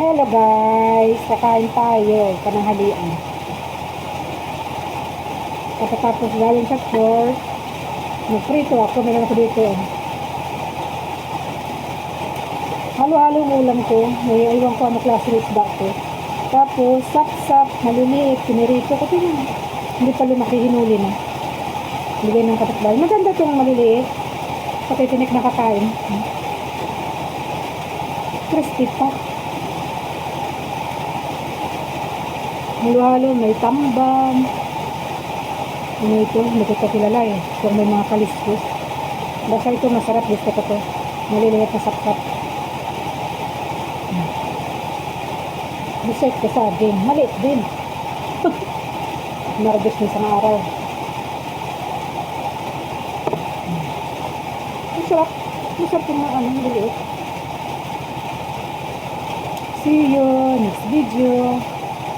Hello guys, kakain tayo, pananghalian. Pagkatapos galing sa church, nagprito ako, meron ako dito. Halo-halo yung ulam ko, may iwan ko ano klase ng isda ko. Tapos, sap-sap, maliliit, pinirito ko. Hindi pa lumaki, hinuli na. Bigay ng kapitbahay. Maganda itong maliliit. Pati tinik na kakain. Crispy pa. Halo-halo, may tambang. Ano ito? Hindi ko ito kilala eh. Kung may mga kaliskos. Basta ito masarap. Gusto ko ito. Maliliit na sap-sap. Dessert ko saging. Maliit din. Narabos na isang araw. Masarap. Masarap yung mga maliit. See you next video.